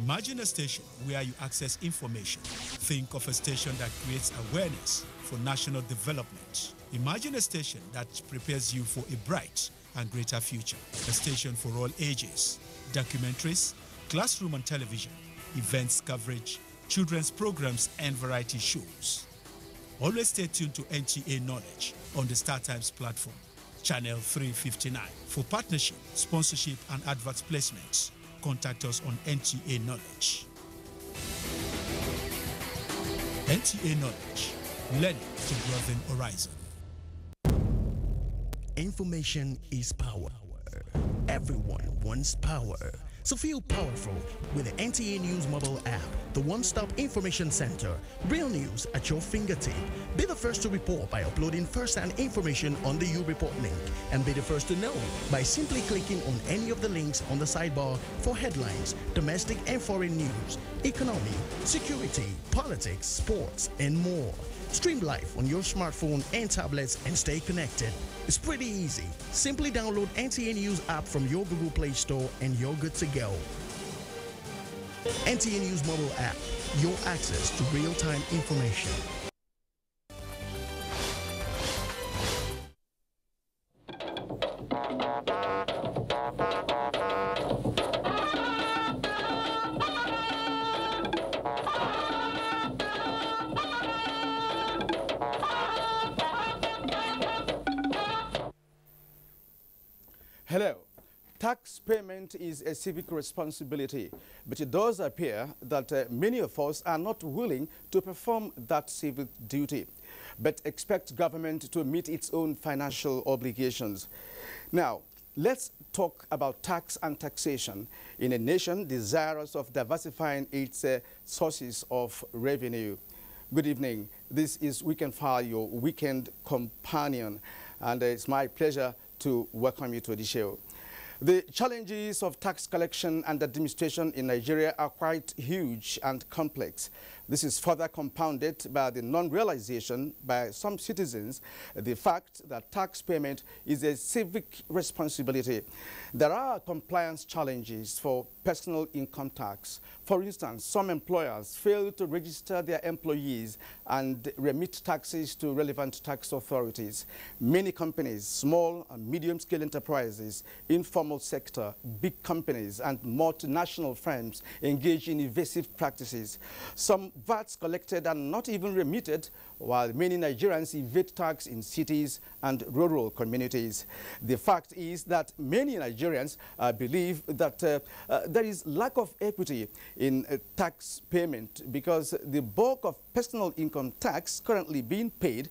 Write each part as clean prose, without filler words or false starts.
Imagine a station where you access information. Think of a station that creates awareness for national development. Imagine a station that prepares you for a bright and greater future. A station for all ages. Documentaries, classroom and television, events coverage, children's programs and variety shows. Always stay tuned to NTA Knowledge on the StarTimes platform, channel 359. For partnership, sponsorship and advert placements, contact us on NTA Knowledge. NTA Knowledge, learning to broaden horizon. Information is power. Everyone wants power. So feel powerful with the NTA News mobile app, the one-stop information center. Real news at your fingertip. Be the first to report by uploading first-hand information on the You Report link, and be the first to know by simply clicking on any of the links on the sidebar for headlines, domestic and foreign news, economy, security, politics, sports, and more. Stream live on your smartphone and tablets and stay connected. It's pretty easy. Simply download NTA News app from your Google Play Store and you're good to go. NTA News mobile app, your access to real-time information. Hello. Tax payment is a civic responsibility, but it does appear that many of us are not willing to perform that civic duty, but expect government to meet its own financial obligations. Now, let's talk about tax and taxation in a nation desirous of diversifying its sources of revenue. Good evening. This is Weekend File, your weekend companion, and it's my pleasure to welcome you to the show. The challenges of tax collection and administration in Nigeria are quite huge and complex. This is further compounded by the non-realization by some citizens the fact that tax payment is a civic responsibility. There are compliance challenges for personal income tax. For instance, some employers fail to register their employees and remit taxes to relevant tax authorities. Many companies, small and medium-scale enterprises, informal sector, big companies, and multinational firms engage in evasive practices. Some VATs collected are not even remitted, while many Nigerians evade tax in cities and rural communities. The fact is that many Nigerians believe that there is lack of equity in tax payment because the bulk of personal income tax currently being paid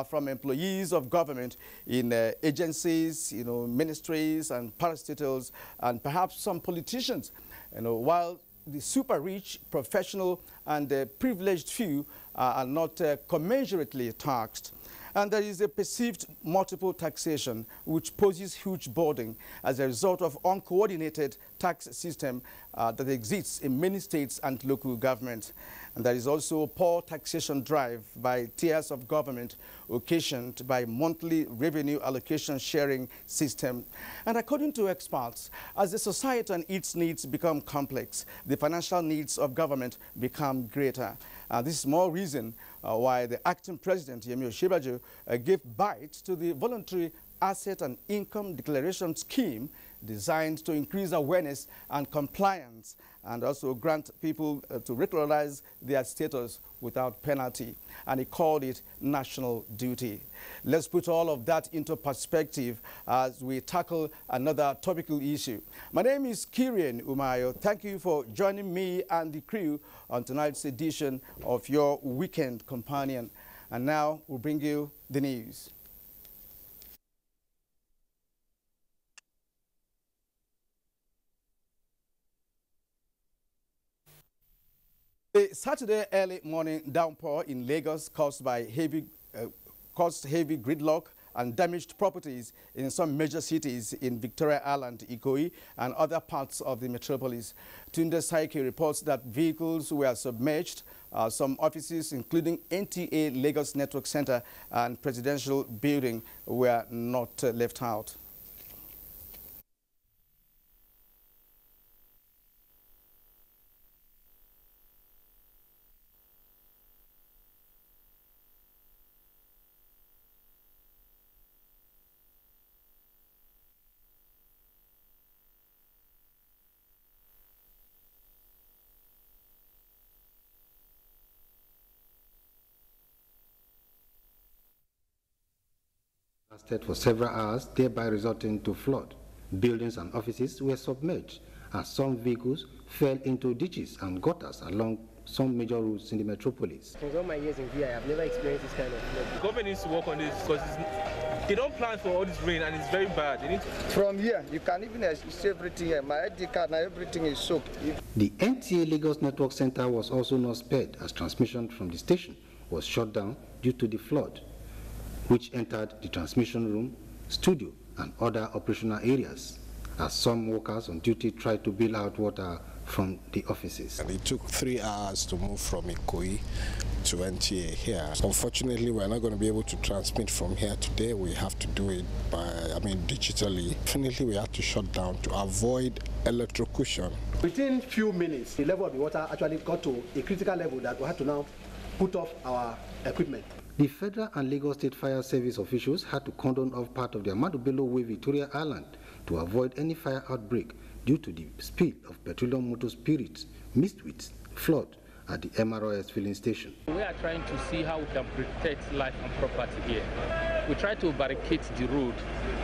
from employees of government in agencies, ministries and parastatals, and perhaps some politicians, while the super rich, professional and privileged few are not commensurately taxed. And there is a perceived multiple taxation which poses huge burden as a result of uncoordinated tax system that exists in many states and local governments. And there is also a poor taxation drive by tiers of government occasioned by monthly revenue allocation sharing system. And according to experts, as the society and its needs become complex, the financial needs of government become greater. This is more reason why the acting president, Yemi Osinbajo, gave bite to the voluntary asset and income declaration scheme designed to increase awareness and compliance and also grant people to regularize their status without penalty. And he called it national duty. Let's put all of that into perspective as we tackle another topical issue. My name is Kirian Umayo. Thank you for joining me and the crew on tonight's edition of your Weekend Companion. And now we'll bring you the news. The Saturday early morning downpour in Lagos caused heavy gridlock and damaged properties in some major cities in Victoria Island, Ikoyi, and other parts of the metropolis. Tunde Saiki reports that vehicles were submerged. Some offices, including NTA Lagos Network Center and Presidential Building, were not left out. Lasted for several hours, thereby resulting to flood. Buildings and offices were submerged, and some vehicles fell into ditches and gutters along some major roads in the metropolis. Since all my years in VI, I've never experienced this kind of flood. The government needs to work on this because they don't plan for all this rain and it's very bad. They need to... From here, you can even see everything here. My ID card now, everything is soaked. The NTA Lagos Network Center was also not spared as transmission from the station was shut down due to the flood, which entered the transmission room, studio, and other operational areas, as some workers on duty tried to bail out water from the offices. And it took 3 hours to move from Ikoyi to NTA here. Unfortunately, we're not going to be able to transmit from here today. We have to do it digitally. Definitely, we have to shut down to avoid electrocution. Within few minutes, the level of the water actually got to a critical level that we had to now put off our equipment. The Federal and Lagos State Fire Service officials had to cordon off part of the Ahmadu Bello Way Victoria Island to avoid any fire outbreak due to the spill of petroleum motor spirits mixed with flood at the MROS filling station. We are trying to see how we can protect life and property here. We try to barricade the road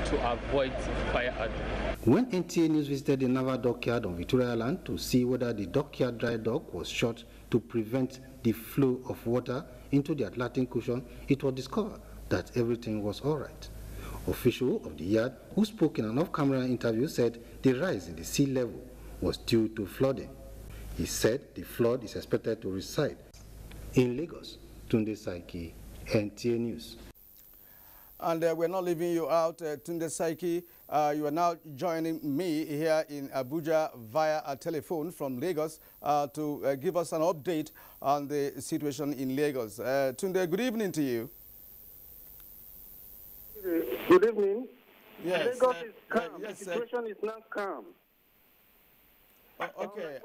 to avoid fire outbreak. When NTA News visited the naval dockyard on Victoria Island to see whether the dockyard dry dock was shut to prevent the flow of water into the Atlantic Ocean, it was discovered that everything was all right. Official of the yard who spoke in an off-camera interview said the rise in the sea level was due to flooding. He said the flood is expected to reside in Lagos. Tunde Saiki, NTA News. And we're not leaving you out, Tunde Saiki. You are now joining me here in Abuja via a telephone from Lagos to give us an update on the situation in Lagos. Tunde, good evening to you. Good evening. Yes, Lagos is calm. yes, the situation is not calm. Okay.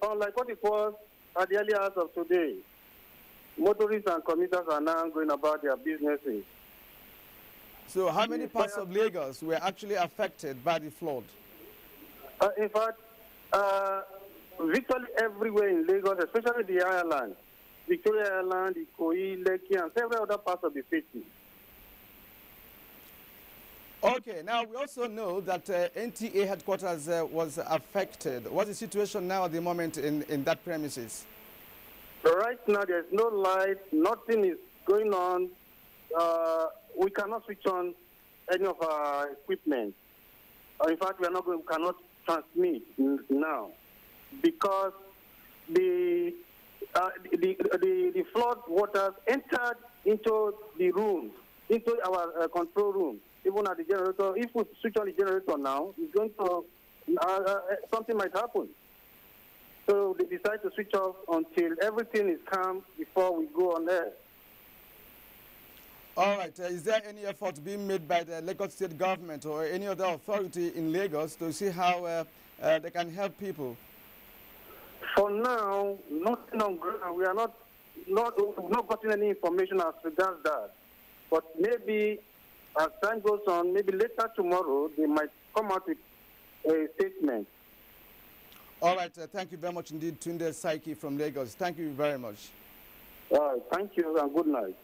Unlike what it was at the early hours of today, motorists and commuters are now going about their businesses. So how many parts of Lagos were actually affected by the flood? In fact, virtually everywhere in Lagos, especially the island, Victoria Island, Ikoyi, Lekki, and several other parts of the city. Okay, now we also know that NTA headquarters was affected. What's the situation now at the moment in that premises? Right now, there's no light, nothing is going on. We cannot switch on any of our equipment. In fact, we cannot transmit now because the flood waters entered into the room, into our control room. Even at the generator, if we switch on the generator now, it's going to something might happen. So they decide to switch off until everything is calm before we go on air. All right. Is there any effort being made by the Lagos State government or any other authority in Lagos to see how they can help people? For now, nothing on ground. We are not gotten any information as regards that. But maybe as time goes on, maybe later tomorrow, they might come out with a statement. All right. Thank you very much indeed, Tunde Saiki from Lagos. Thank you very much. Thank you and good night.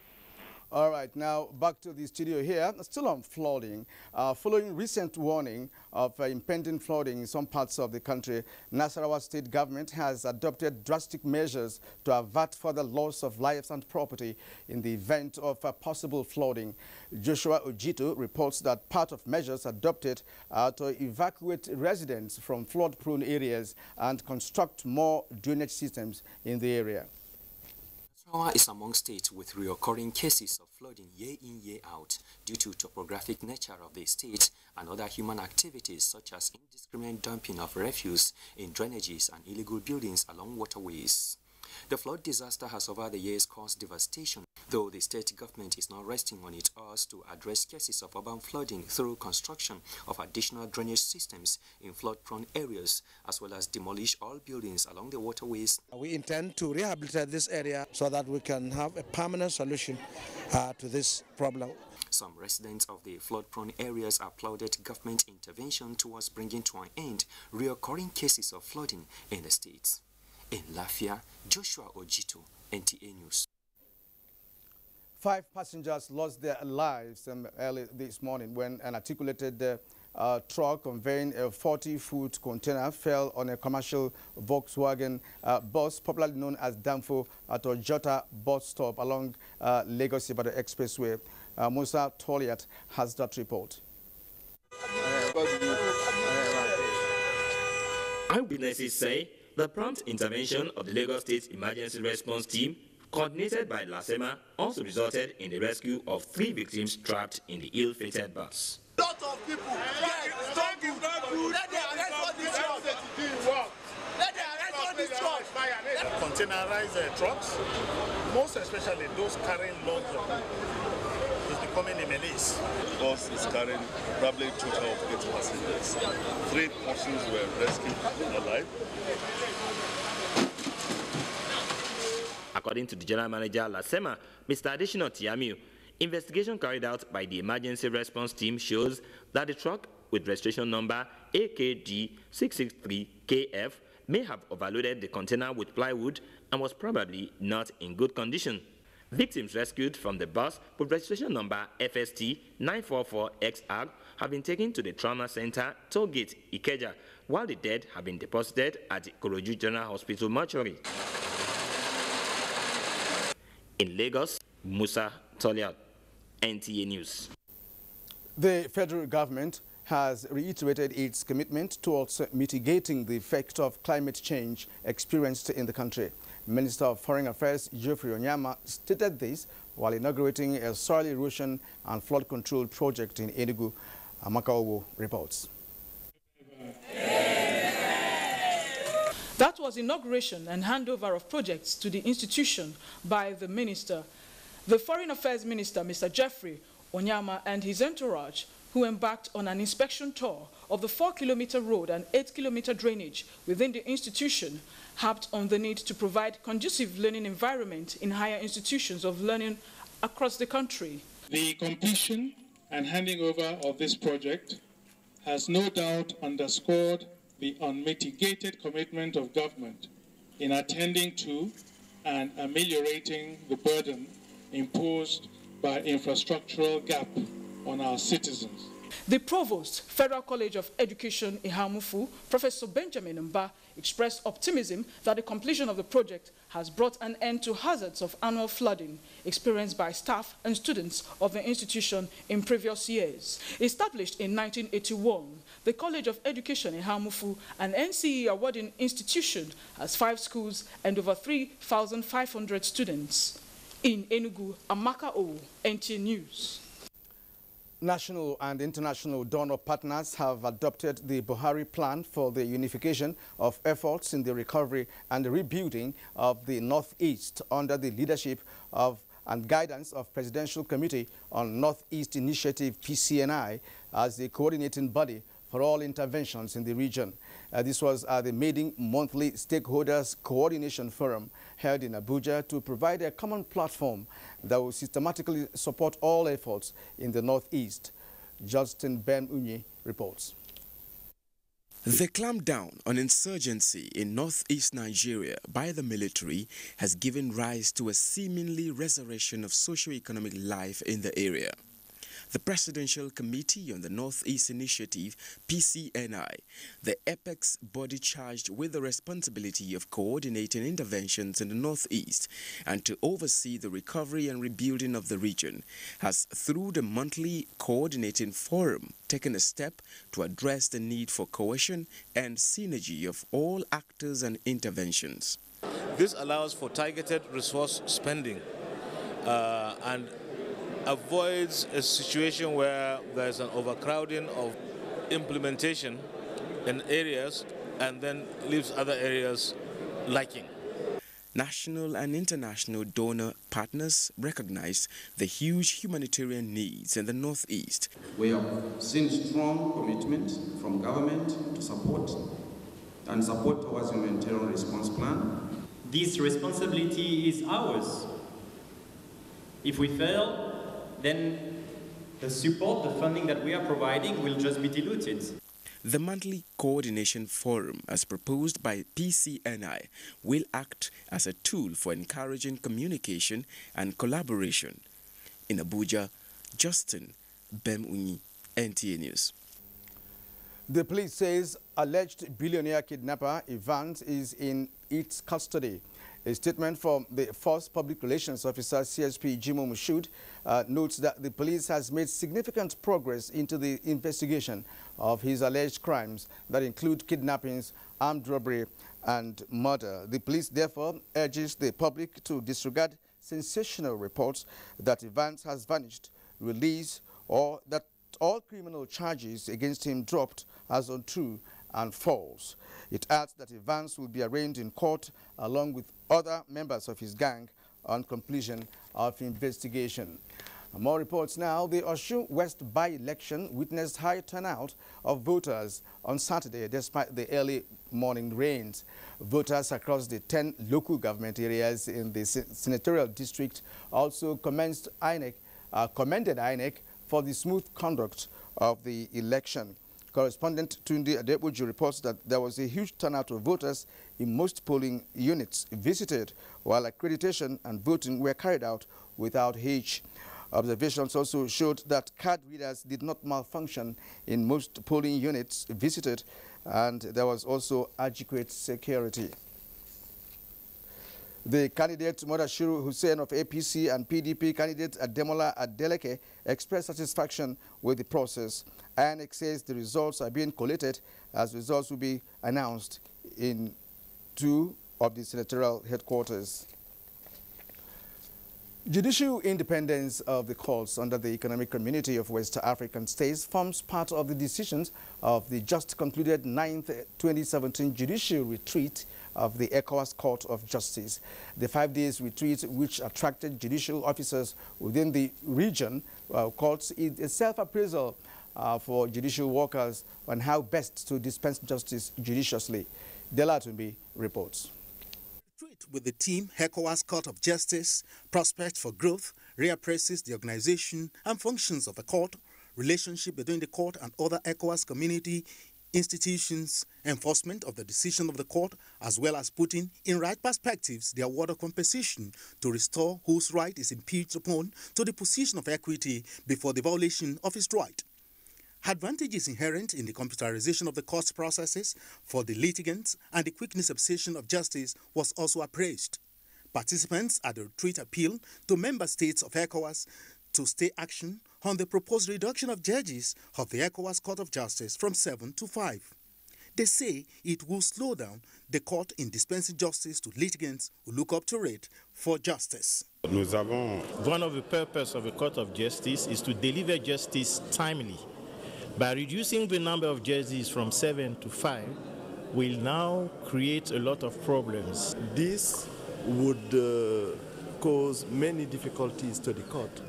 All right, now back to the studio here, still on flooding. Following recent warning of impending flooding in some parts of the country, Nasarawa state government has adopted drastic measures to avert further loss of lives and property in the event of possible flooding. Joshua Ojito reports that part of measures adopted are to evacuate residents from flood-prone areas and construct more drainage systems in the area. Nasarawa is among states with recurring cases of flooding year in, year out due to topographic nature of the state and other human activities such as indiscriminate dumping of refuse in drainages and illegal buildings along waterways. The flood disaster has over the years caused devastation, though the state government is now resting on its oars to address cases of urban flooding through construction of additional drainage systems in flood-prone areas, as well as demolish all buildings along the waterways. We intend to rehabilitate this area so that we can have a permanent solution to this problem. Some residents of the flood-prone areas applauded government intervention towards bringing to an end recurring cases of flooding in the state. In Lafia, Joshua Ojito, NTA News. 5 passengers lost their lives early this morning when an articulated truck conveying a 40-foot container fell on a commercial Volkswagen bus, popularly known as Danfo, at Ojota bus stop along Lagos-Ibadan Expressway. Musa Toliat has that report. Eyewitnesses say the prompt intervention of the Lagos State Emergency Response Team, coordinated by LASEMA, also resulted in the rescue of 3 victims trapped in the ill-fated bus. Lot of people. Let them arrest all these trucks. Let them arrest all these trucks. Containerized trucks, most especially those carrying loads of people, is becoming a menace. The bus is carrying probably a total of 8 passengers. 3 persons were rescued alive. According to the General Manager LASEMA, Mr. Adesina Tiamiu, investigation carried out by the Emergency Response Team shows that the truck with registration number AKG663KF may have overloaded the container with plywood and was probably not in good condition. Victims rescued from the bus with registration number FST944XR have been taken to the Trauma Center, Tollgate, Ikeja, while the dead have been deposited at the Koroju General Hospital mortuary. In Lagos, Musa Toliat, NTA News. The federal government has reiterated its commitment towards mitigating the effect of climate change experienced in the country. Minister of Foreign Affairs Geoffrey Onyama stated this while inaugurating a soil erosion and flood control project in Enugu. Amakaowo reports. That was inauguration and handover of projects to the institution by the minister. The Foreign Affairs Minister, Mr. Geoffrey Onyama, and his entourage, who embarked on an inspection tour of the 4-kilometer road and 8-kilometer drainage within the institution, harped on the need to provide conducive learning environment in higher institutions of learning across the country. The completion and handing over of this project has no doubt underscored the unmitigated commitment of government in attending to and ameliorating the burden imposed by infrastructural gap on our citizens. The Provost, Federal College of Education, Ihamufu, Professor Benjamin Mba, expressed optimism that the completion of the project has brought an end to hazards of annual flooding experienced by staff and students of the institution in previous years. Established in 1981, the College of Education Ihamufu, an NCE awarding institution, has 5 schools and over 3,500 students. In Enugu, Amakaowo, NTA News. National and international donor partners have adopted the Buhari plan for the unification of efforts in the recovery and rebuilding of the Northeast under the leadership of and guidance of Presidential Committee on Northeast Initiative (PCNI) as the coordinating body for all interventions in the region. This was at the maiden monthly stakeholders coordination forum held in Abuja to provide a common platform that will systematically support all efforts in the Northeast. Justin Ben Unyi reports. The clampdown on insurgency in northeast Nigeria by the military has given rise to a seemingly resurrection of socio-economic life in the area. The Presidential Committee on the Northeast Initiative, PCNI, the apex body charged with the responsibility of coordinating interventions in the Northeast and to oversee the recovery and rebuilding of the region, has, through the monthly coordinating forum, taken a step to address the need for cohesion and synergy of all actors and interventions. This allows for targeted resource spending and avoids a situation where there's an overcrowding of implementation in areas and then leaves other areas lacking. National and international donor partners recognize the huge humanitarian needs in the Northeast. We have seen strong commitment from government to support towards the humanitarian response plan. This responsibility is ours. If we fail, then the support, the funding that we are providing will just be diluted. The monthly coordination forum, as proposed by PCNI, will act as a tool for encouraging communication and collaboration. In Abuja, Justin Bemuni, NTA News. The police says alleged billionaire kidnapper Evans is in its custody. A statement from the Force Public Relations Officer, CSP Jimo Mushood, notes that the police has made significant progress into the investigation of his alleged crimes that include kidnappings, armed robbery, and murder. The police therefore urges the public to disregard sensational reports that Evans has vanished, released, or that all criminal charges against him dropped as untrue and false. It adds that Evans will be arraigned in court along with other members of his gang on completion of investigation. More reports now. The Osun West by-election witnessed high turnout of voters on Saturday despite the early morning rains. Voters across the 10 local government areas in the senatorial district also commended INEC for the smooth conduct of the election. Correspondent Tunde Adebuju reports that there was a huge turnout of voters in most polling units visited, while accreditation and voting were carried out without hitch. Observations also showed that card readers did not malfunction in most polling units visited, and there was also adequate security. The candidate Modashiru Hussein of APC and PDP candidate Ademola Adeleke expressed satisfaction with the process. INEC says the results are being collated as results will be announced in 2 of the senatorial headquarters. Judicial independence of the courts under the Economic Community of West African States forms part of the decisions of the just concluded 9th 2017 judicial retreat of the Ecowas Court of Justice. The 5-day retreat, which attracted judicial officers within the region, courts is a self-appraisal for judicial workers on how best to dispense justice judiciously. Delatumbi reports. With the team, Ecowas Court of Justice, prospects for growth, reappraises the organization and functions of the court, relationship between the court and other Ecowas community institutions, enforcement of the decision of the court, as well as putting in right perspectives the award of compensation to restore whose right is impeached upon to the position of equity before the violation of his right. Advantages inherent in the computerization of the court processes for the litigants and the quickness of decision of justice was also appraised. Participants at the retreat appealed to member states of ECOWAS to stay action on the proposed reduction of judges of the ECOWAS Court of Justice from 7 to 5. They say it will slow down the court in dispensing justice to litigants who look up to it for justice. One of the purposes of the Court of Justice is to deliver justice timely. By reducing the number of judges from 7 to 5, will now create a lot of problems. This would cause many difficulties to the court.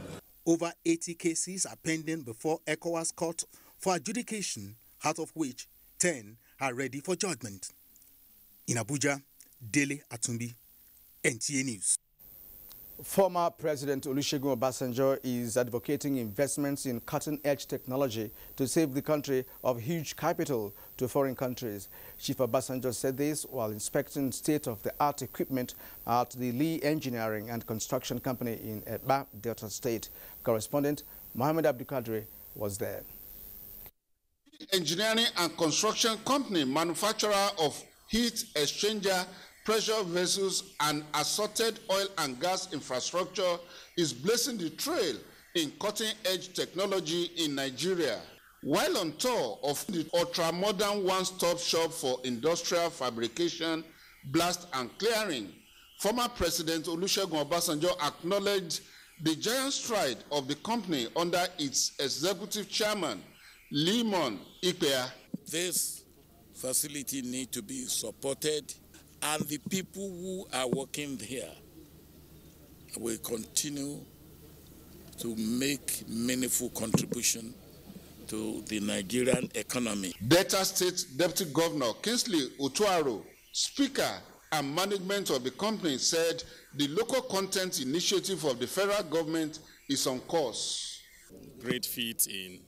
Over 80 cases are pending before ECOWAS Court for adjudication, out of which 10 are ready for judgment. In Abuja, Dele Atumbi, NTA News. Former President Olusegun Obasanjo is advocating investments in cutting-edge technology to save the country of huge capital to foreign countries. Chief Obasanjo said this while inspecting state-of-the-art equipment at the Lee Engineering and Construction Company in Eba, Delta State. Correspondent Mohammed Abdulkadir was there. Engineering and Construction Company, manufacturer of heat exchanger, pressure vessels, and assorted oil and gas infrastructure, is blazing the trail in cutting-edge technology in Nigeria. While on tour of the ultra-modern one-stop shop for industrial fabrication, blast and clearing, former President Olusegun Obasanjo acknowledged the giant stride of the company under its executive chairman, Limon Ikpea. This facility needs to be supported, and the people who are working here will continue to make meaningful contribution to the Nigerian economy. Delta State Deputy Governor Kingsley Otuaro, Speaker and management of the company, said the local content initiative of the federal government is on course. Great feat in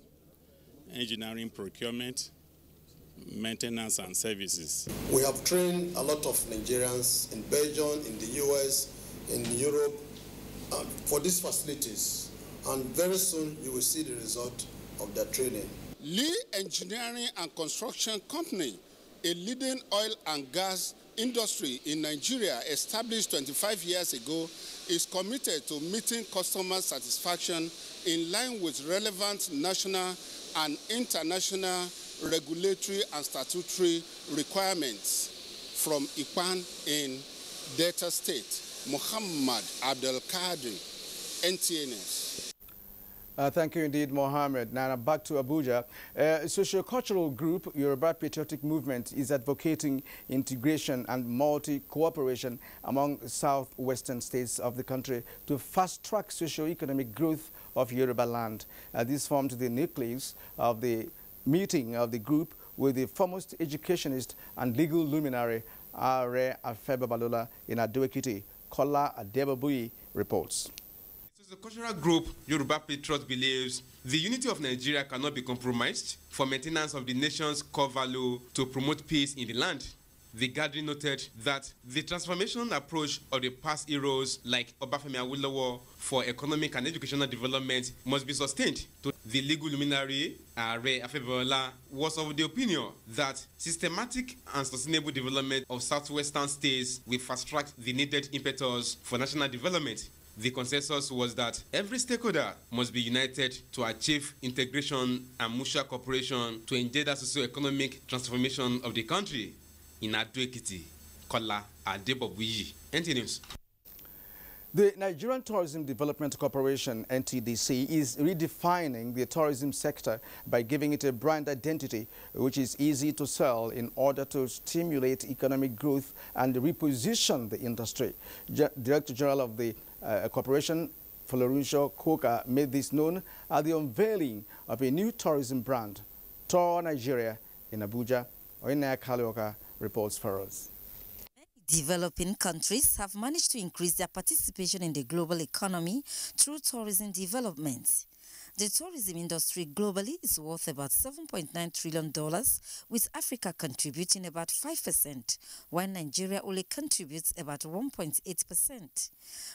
engineering procurement, maintenance and services. We have trained a lot of Nigerians in Belgium, in the US, in Europe, for these facilities. And very soon you will see the result of their training. Lee Engineering and Construction Company, a leading oil and gas industry in Nigeria established 25 years ago, is committed to meeting customer satisfaction in line with relevant national and international regulatory and statutory requirements. From Ipan in Delta State, Muhammad Abdul Qadir, NTA News. Thank you indeed, Mohammed. Now back to Abuja. A socio-cultural group, Yoruba Patriotic Movement, is advocating integration and multi-cooperation among southwestern states of the country to fast-track socio-economic growth of Yoruba land. This formed the nucleus of the meeting of the group with the foremost educationist and legal luminary, Are Afebe Balola, in Ado-Ekiti. Kola Adebabuyi reports. The cultural group Yoruba Patriot believes the unity of Nigeria cannot be compromised for maintenance of the nation's core value to promote peace in the land. The gathering noted that the transformation approach of the past heroes like Obafemi Awolowo for economic and educational development must be sustained. The legal luminary, Are Afebe Balola, was of the opinion that systematic and sustainable development of southwestern states will fast-track the needed impetus for national development. The consensus was that every stakeholder must be united to achieve integration and mutual cooperation to engender socio-economic transformation of the country. In Ado-Ekiti, Kola Adebabuyi, NTA News. The Nigerian Tourism Development Corporation, NTDC, is redefining the tourism sector by giving it a brand identity which is easy to sell in order to stimulate economic growth and reposition the industry. Director General of the corporation, Florencio Koka, made this known at the unveiling of a new tourism brand, Tour Nigeria, in Abuja. Oinaya Kalioka reports for us. Developing countries have managed to increase their participation in the global economy through tourism development. The tourism industry globally is worth about $7.9 trillion, with Africa contributing about 5%, while Nigeria only contributes about 1.8%.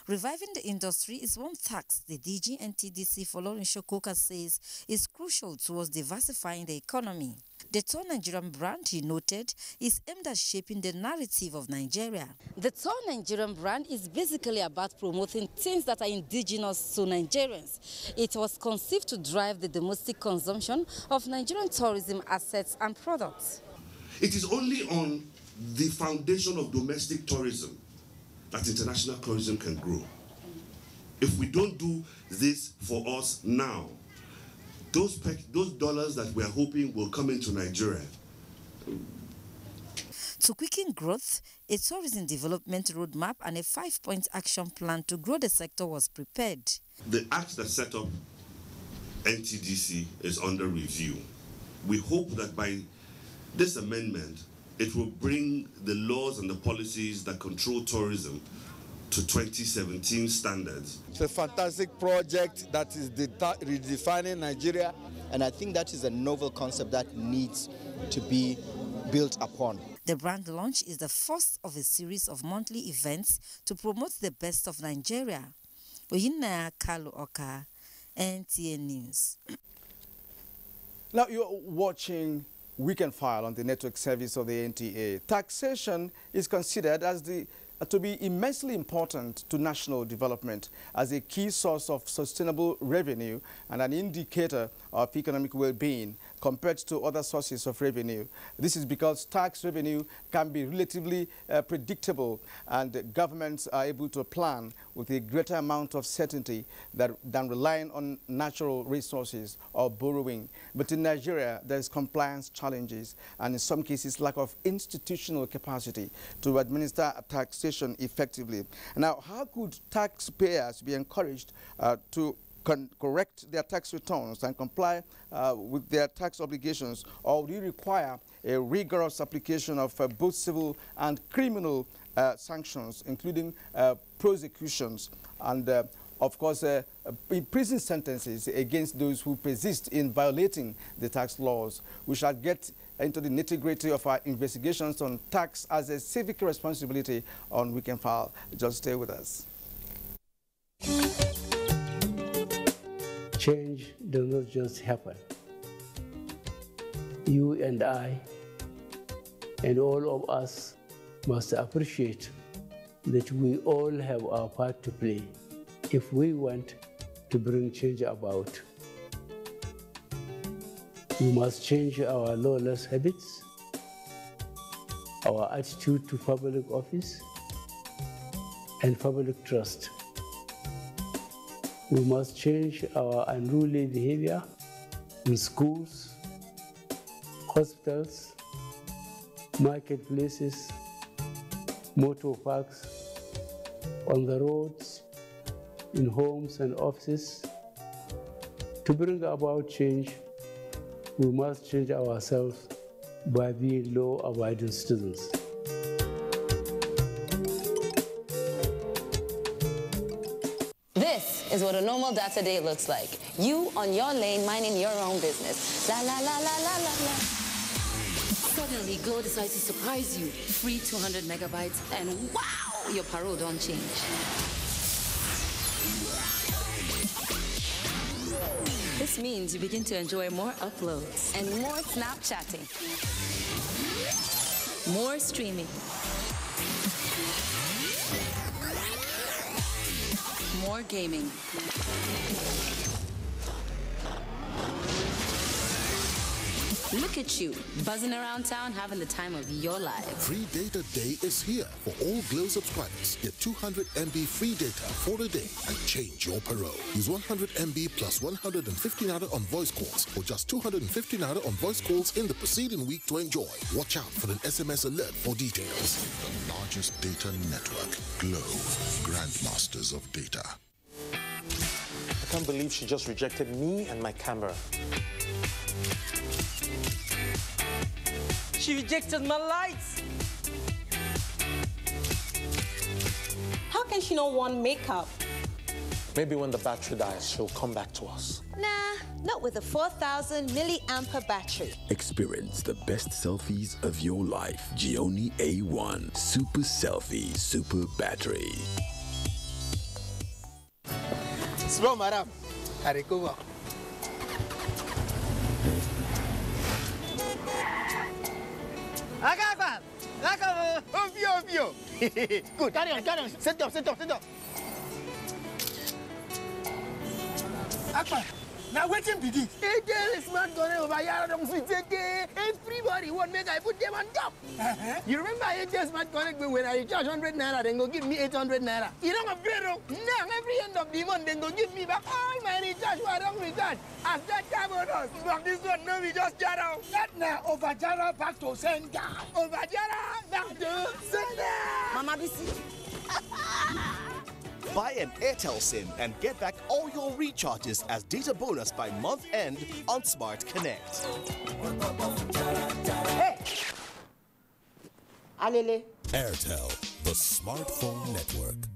Reviving the industry is one task the DG NTDC Florencio Koka says is crucial towards diversifying the economy. The Tour Nigerian brand, he noted, is aimed at shaping the narrative of Nigeria. The Tour Nigerian brand is basically about promoting things that are indigenous to Nigerians. It was conceived to drive the domestic consumption of Nigerian tourism assets and products. It is only on the foundation of domestic tourism that international tourism can grow. If we don't do this for us now, those dollars that we're hoping will come into Nigeria. To quicken growth, a tourism development roadmap and a 5-point action plan to grow the sector was prepared. The act that set up NTDC is under review. We hope that by this amendment, it will bring the laws and the policies that control tourism to 2017 standards. It's a fantastic project that is redefining Nigeria, and I think that is a novel concept that needs to be built upon. The brand launch is the first of a series of monthly events to promote the best of Nigeria. Oyinaya Kalu Oka, NTA News. Now you're watching Weekend File on the network service of the NTA. Taxation is considered as to be immensely important to national development as a key source of sustainable revenue and an indicator of economic well-being compared to other sources of revenue. This is because tax revenue can be relatively predictable, and governments are able to plan with a greater amount of certainty than relying on natural resources or borrowing. But in Nigeria, there is compliance challenges and in some cases lack of institutional capacity to administer taxation effectively. Now, how could taxpayers be encouraged to correct their tax returns and comply with their tax obligations, or do you require a rigorous application of both civil and criminal sanctions, including prosecutions and, of course, prison sentences against those who persist in violating the tax laws? We shall get into the nitty-gritty of our investigations on tax as a civic responsibility on Weekend File. Just stay with us. Change does not just happen. You and I, and all of us, must appreciate that we all have our part to play if we want to bring change about. We must change our lawless habits, our attitude to public office, and public trust. We must change our unruly behavior in schools, hospitals, marketplaces, motor parks, on the roads, in homes and offices. To bring about change, we must change ourselves by being law-abiding citizens. This is what a normal data day looks like. You on your lane minding your own business. La la la la la la la. Suddenly, Glow decides to surprise you. Free 200 megabytes and wow, your parole don't change. This means you begin to enjoy more uploads and more Snapchatting, more streaming, more gaming. Look at you, buzzing around town, having the time of your life. Free Data Day is here for all Glow subscribers. Get 200 MB free data for a day and change your parole. Use 100 MB plus 150 naira on voice calls or just 250 naira on voice calls in the preceding week to enjoy. Watch out for an SMS alert for details. The largest data network, Glow, grandmasters of data. I can't believe she just rejected me and my camera. She rejected my lights. How can she not want makeup? Maybe when the battery dies, she'll come back to us. Nah, not with a 4,000 milliampere battery. Experience the best selfies of your life. Gioni A1 Super Selfie Super Battery. Small madam, I recover. Good, carry on. Sit up. Akbar, now waiting be this. Hey, girl, smart gun over here. Don't sweet again. Everybody want make I put them on top. You remember I just smart connect when I charge 100 naira, then go give me 800 naira. You don't upgrade, no? Now every end of the month, then go give me back all my recharge. Why don't recharge? As that bonus. From this one, no, we just Jara. That now over Jara back to sender. Over Jara back to sender. Mama BC. Buy an Airtel SIM and get back all your recharges as data bonus by month end on Smart Connect. Hey! Alele. Airtel, the smartphone network.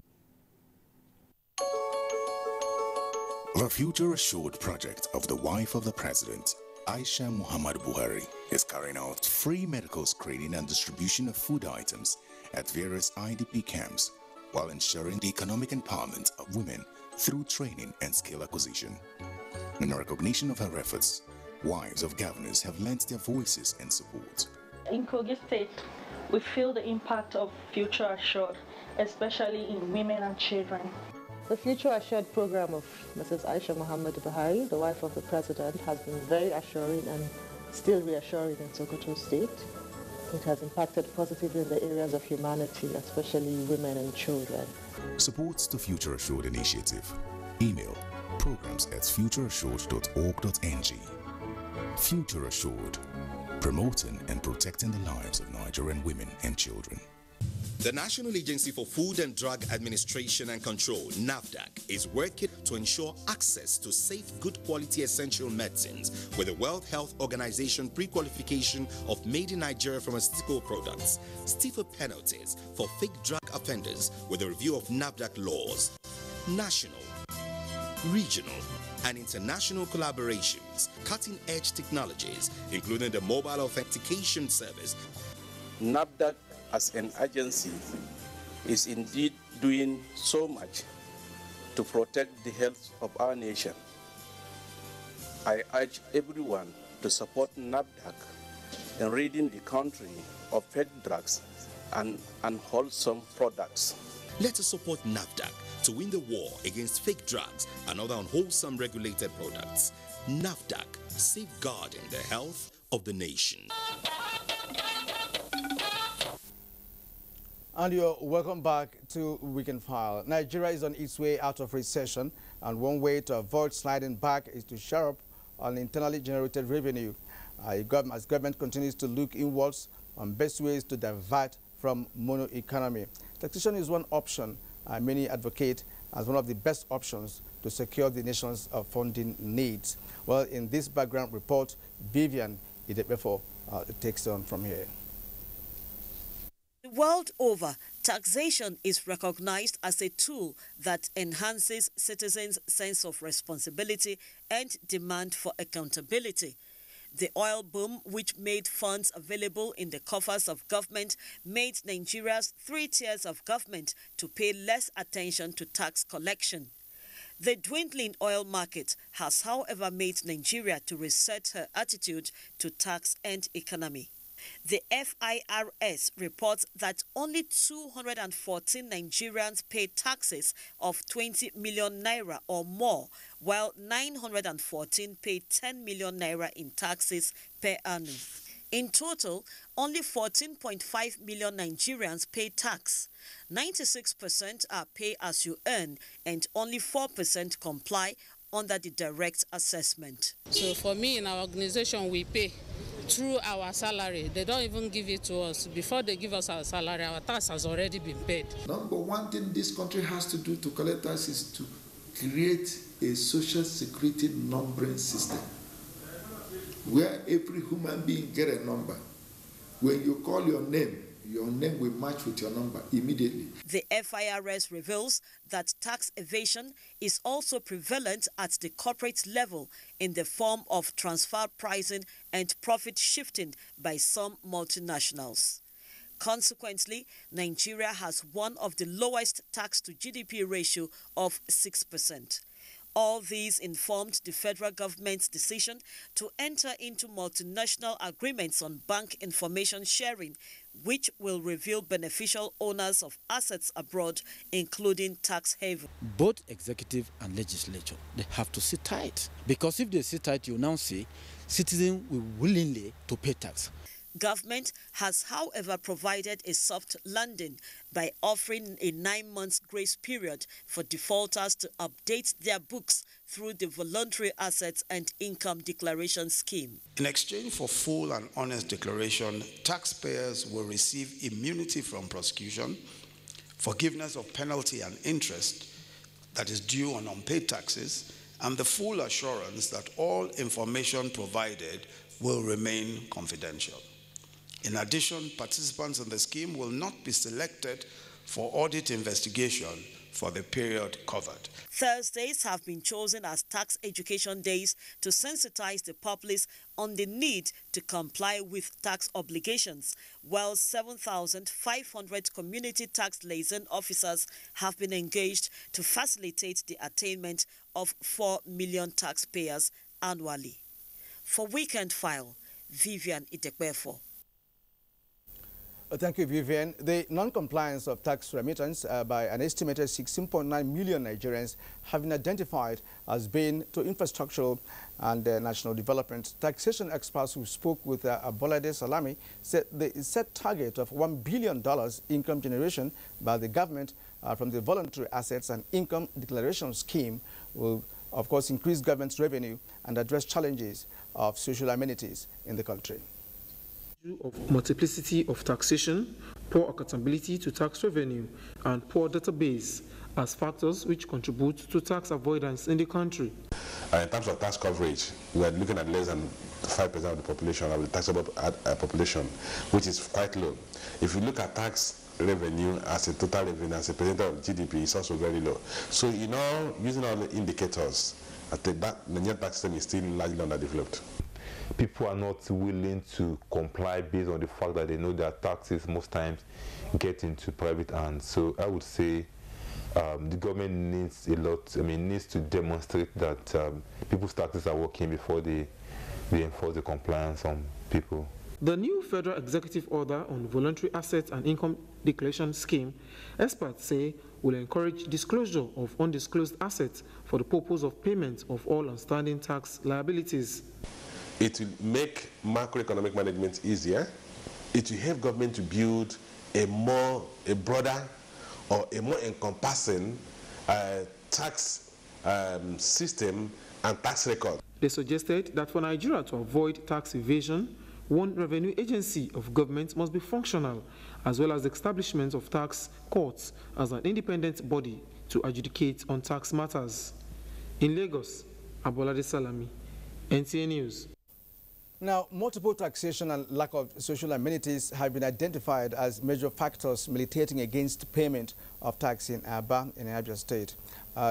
The Future Assured project of the wife of the president, Aisha Muhammad Buhari, is carrying out free medical screening and distribution of food items at various IDP camps, while ensuring the economic empowerment of women through training and skill acquisition. In recognition of her efforts, wives of governors have lent their voices and support. In Kogi State, we feel the impact of Future Assured, especially in women and children. The Future Assured program of Mrs. Aisha Muhammad Buhari, the wife of the president, has been very assuring and still reassuring in Sokoto State. It has impacted positively in the areas of humanity, especially women and children. Supports the Future Assured initiative. Email programs@futureassured.org.ng. Future Assured, promoting and protecting the lives of Nigerian women and children. The National Agency for Food and Drug Administration and Control, Nafdac, is working to ensure access to safe, good quality essential medicines with the World Health Organization pre-qualification of made in Nigeria pharmaceutical products, stiffer penalties for fake drug offenders with a review of Nafdac laws, national, regional, and international collaborations, cutting-edge technologies, including the mobile authentication service. Nafdac as an agency is indeed doing so much to protect the health of our nation. I urge everyone to support Nafdac in ridding the country of fake drugs and unwholesome products. Let us support Nafdac to win the war against fake drugs and other unwholesome regulated products. Nafdac, safeguarding the health of the nation. And you're welcome back to Weekend File. Nigeria is on its way out of recession, and one way to avoid sliding back is to share up on internally generated revenue. As government continues to look inwards on best ways to divert from mono economy. Taxation is one option many advocate as one of the best options to secure the nation's funding needs. Well, in this background report, Vivian Idebefo takes on from here. The world over, taxation is recognized as a tool that enhances citizens' sense of responsibility and demand for accountability. The oil boom, which made funds available in the coffers of government, made Nigeria's 3 tiers of government to pay less attention to tax collection. The dwindling oil market has, however, made Nigeria to reset her attitude to tax and economy. The FIRS reports that only 214 Nigerians paid taxes of 20 million naira or more, while 914 paid 10 million naira in taxes per annum. In total, only 14.5 million Nigerians pay tax. 96% are pay as you earn, and only 4% comply under the direct assessment. So for me, in our organization, we pay through our salary. They don't even give it to us. Before they give us our salary, our tax has already been paid. Number one thing this country has to do to collect tax is to create a social security numbering system where every human being get a number. When you call your name will match with your number immediately. The FIRS reveals that tax evasion is also prevalent at the corporate level in the form of transfer pricing and profit shifting by some multinationals. Consequently, Nigeria has one of the lowest tax to GDP ratio of 6%. All these informed the federal government's decision to enter into multinational agreements on bank information sharing, which will reveal beneficial owners of assets abroad, including tax haven. Both executive and legislature, they have to sit tight. Because if they sit tight, you now see citizens will willingly to pay tax. Government has, however, provided a soft landing by offering a 9-month grace period for defaulters to update their books through the Voluntary Assets and Income Declaration Scheme. In exchange for full and honest declaration, taxpayers will receive immunity from prosecution, forgiveness of penalty and interest that is due on unpaid taxes, and the full assurance that all information provided will remain confidential. In addition, participants in the scheme will not be selected for audit investigation for the period covered. Thursdays have been chosen as tax education days to sensitize the populace on the need to comply with tax obligations, while 7,500 community tax liaison officers have been engaged to facilitate the attainment of 4 million taxpayers annually. For Weekend File, Vivian Idekbefo. Thank you, Vivian. The non-compliance of tax remittance by an estimated 16.9 million Nigerians have been identified as being to infrastructural and national development. Taxation experts who spoke with Abolade Salami said the set target of $1 billion income generation by the government from the Voluntary Assets and Income Declaration Scheme will, of course, increase government's revenue and address challenges of social amenities in the country. Of multiplicity of taxation, poor accountability to tax revenue, and poor database as factors which contribute to tax avoidance in the country. In terms of tax coverage, we are looking at less than 5% of the population, of the taxable population, which is quite low. If you look at tax revenue as a total revenue, as a percentage of GDP, it's also very low. So, you know, using all the indicators, the Nigerian tax system is still largely underdeveloped. People are not willing to comply based on the fact that they know their taxes most times get into private hands. So I would say the government needs needs to demonstrate that people's taxes are working before they enforce the compliance on people. The new federal executive order on voluntary assets and income declaration scheme, experts say, will encourage disclosure of undisclosed assets for the purpose of payment of all outstanding tax liabilities. It will make macroeconomic management easier. It will help government to build a broader or a more encompassing tax system and tax record. They suggested that for Nigeria to avoid tax evasion, one revenue agency of government must be functional, as well as the establishment of tax courts as an independent body to adjudicate on tax matters. In Lagos, Abolade Salami, NTA News. Now, multiple taxation and lack of social amenities have been identified as major factors militating against payment of tax in Aba in Abuja State.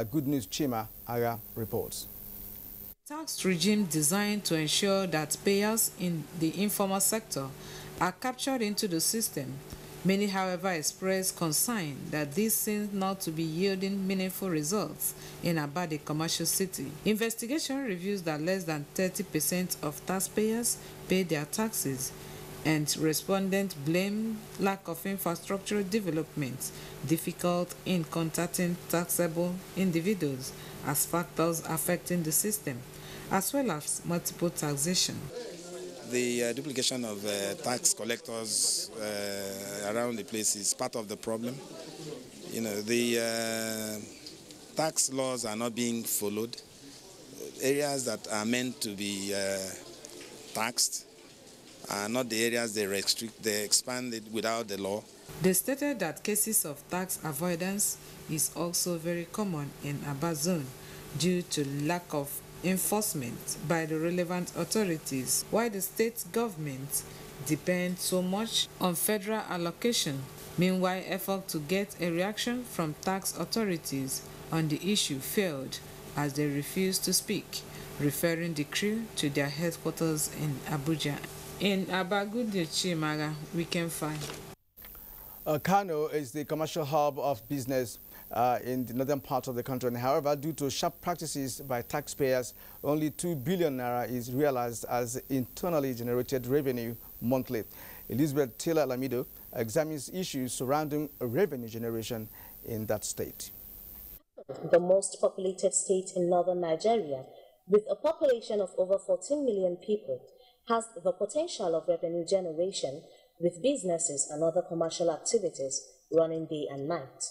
Good News Chima Aga reports. Tax regime designed to ensure that payers in the informal sector are captured into the system. Many, however, express concern that this seems not to be yielding meaningful results in Aba, the commercial city. Investigation reveals that less than 30% of taxpayers pay their taxes, and respondents blame lack of infrastructural development, difficult in contacting taxable individuals as factors affecting the system, as well as multiple taxation. The duplication of tax collectors around the place is part of the problem. You know, the tax laws are not being followed. Areas that are meant to be taxed are not the areas they restrict, they expand it without the law. They stated that cases of tax avoidance is also very common in Aba zone due to lack of enforcement by the relevant authorities, while the state government depends so much on federal allocation. Meanwhile, effort to get a reaction from tax authorities on the issue failed as they refused to speak, referring the crew to their headquarters in Abuja. In Aba, Good News Chimaga, Weekend 5. Kano is the commercial hub of business in the northern part of the country. And however, due to sharp practices by taxpayers, only 2 billion naira is realized as internally generated revenue monthly. Elizabeth Taylor Lamido examines issues surrounding revenue generation in that state. The most populated state in northern Nigeria, with a population of over 14 million people, has the potential of revenue generation, with businesses and other commercial activities running day and night.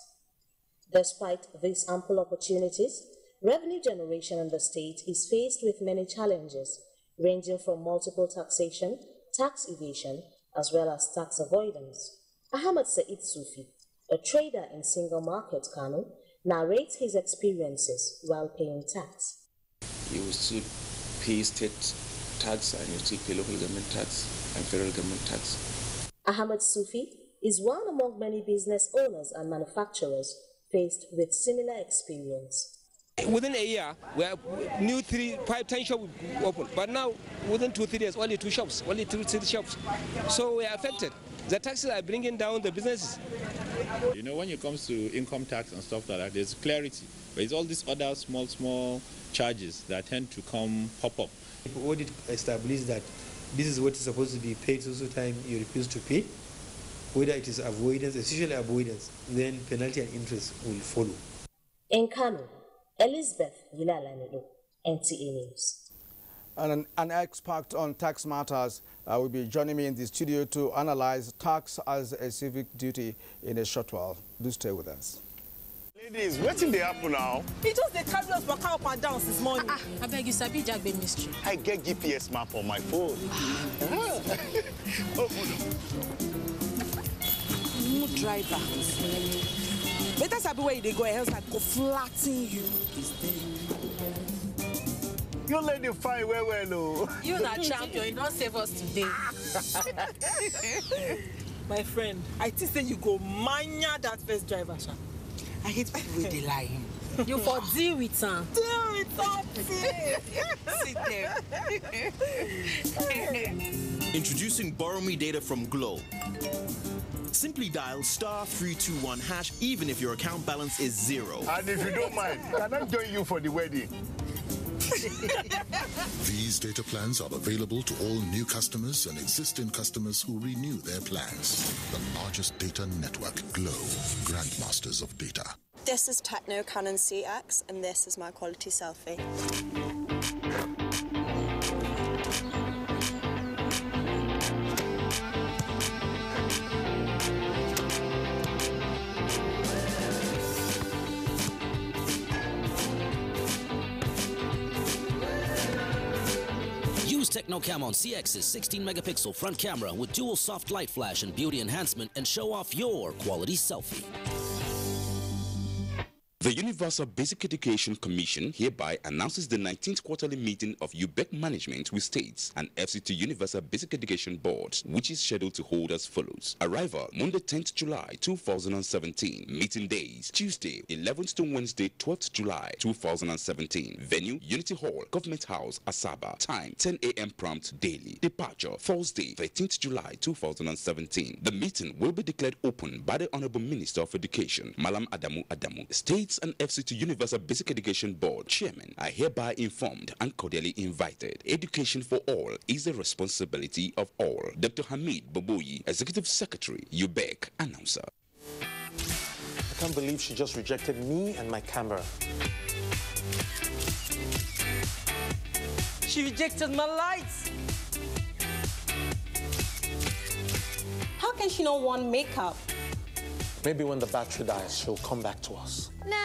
Despite these ample opportunities, revenue generation in the state is faced with many challenges, ranging from multiple taxation, tax evasion, as well as tax avoidance. Ahmed Said Sufi, a trader in single market Kano, narrates his experiences while paying tax. You will still pay state tax and you still pay local government tax and federal government tax. Ahmed Sufi is one among many business owners and manufacturers faced with similar experience. Within a year, we have new 5-10 shops open, but now within 2-3 years, only 2 shops, only 2 shops. So we are affected. The taxes are bringing down the businesses. You know, when it comes to income tax and stuff like that, there's clarity. But it's all these other small charges that tend to pop up. If audit establishes that this is what is supposed to be paid, so time you refuse to pay, whether it is avoidance, essentially avoidance, then penalty and interest will follow. In Kano, Elizabeth Yilalanido, NTA News. And an expert on tax matters will be joining me in the studio to analyze tax as a civic duty in a short while. Do stay with us. Ladies, what's in the apple now? He just they carry us back up and down this morning. I beg you, Sabi Jagbe mystery. I get GPS map on my phone. Oh, no driver. Better Sabi where they go, else I go flatten you. You lady fine well, no. You not champion, you don't save us today. My friend, I think say you go mania that first driver, sha. I hate people with the lie. You for deal with her. Deal with Sit there. Introducing Borrow Me Data from Glow. Simply dial *321# even if your account balance is 0. And if you don't mind, can I join you for the wedding? These data plans are available to all new customers and existing customers who renew their plans. The largest data network, Glow, grandmasters of data. This is Techno Canon CX, and this is my quality selfie. Technocam on CX's 16-megapixel front camera with dual soft light flash and beauty enhancement, and show off your quality selfie. The Universal Basic Education Commission hereby announces the 19th quarterly meeting of UBEC management with states and FCT Universal Basic Education Board, which is scheduled to hold as follows. Arrival, Monday 10th July 2017. Meeting days, Tuesday 11th to Wednesday 12th July 2017. Venue, Unity Hall, Government House, Asaba. Time, 10 a.m. prompt daily. Departure, Thursday 13th July 2017. The meeting will be declared open by the Honorable Minister of Education, Malam Adamu Adamu. States and FCT Universal Basic Education Board Chairman are hereby informed and cordially invited. Education for all is the responsibility of all. Dr. Hamid Boboyi, Executive Secretary, UBEC, announcer. I can't believe she just rejected me and my camera. She rejected my lights. How can she not want makeup? Maybe when the battery dies, she'll come back to us. Nah,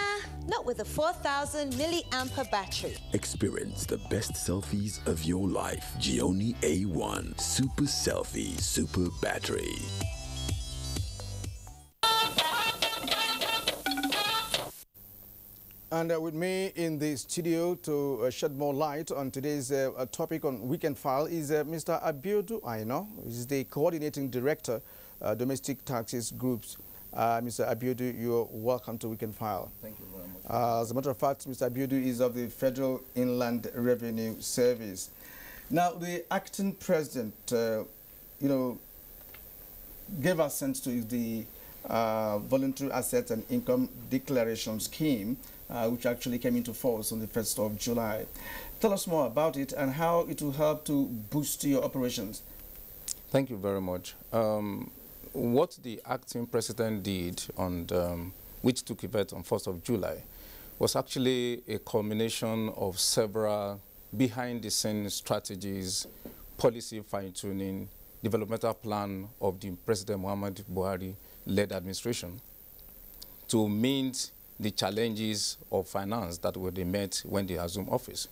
not with a 4,000 milliampere battery. Experience the best selfies of your life. Gioni A1 Super Selfie Super Battery. And with me in the studio to shed more light on today's topic on Weekend File is Mr. Abiodun Aino. He's the Coordinating Director, Domestic Taxes Groups. Mr. Abiodun, you're welcome to Weekend File. Thank you very much. As a matter of fact, Mr. Abiodun is of the Federal Inland Revenue Service. Now, the acting president, gave assent to the Voluntary Assets and Income Declaration Scheme, which actually came into force on the 1st of July. Tell us more about it and how it will help to boost your operations. Thank you very much. What the acting president did, on which took effect on 1st of July, was actually a culmination of several behind-the-scenes strategies, policy fine-tuning, developmental plan of the President Muhammadu Buhari-led administration to meet the challenges of finance that were met when they assumed office.